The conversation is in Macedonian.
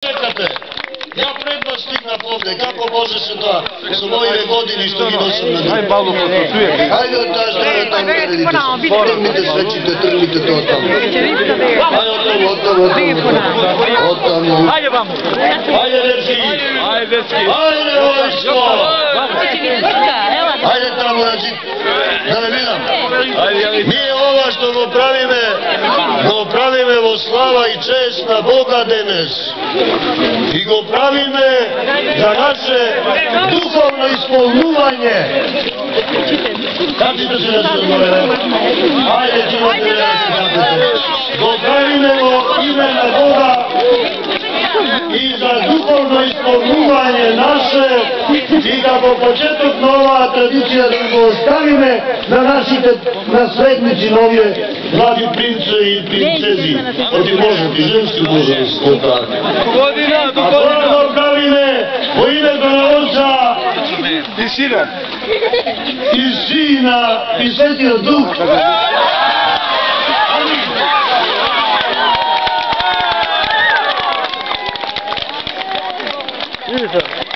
Чекате, ја пред вас стигнав овде, како може се тоа, со моите години што ги носам на ден. Хајде од таа страна таму да видите, тргнite свечите, тргните тоа таму. Хајде од таму. Хајде дечки, хајде војско. Хајде таму да ме видам. Ние ова што го правиме во слава и чест на Бога денес. И го правиме за наше духовно исполнување. Качите се да се одговore. Хајде, чувате да се качите. Го правиме во име на Бога и за духовно исполнување наше и како почеток на оваа традиција да го оставиме на нашите наследници, на овие млади принце и принцези. Оти можат и женски може да се тоа. А тоа го правиме во името на Отца и Сина и Светиот Дух. Видите?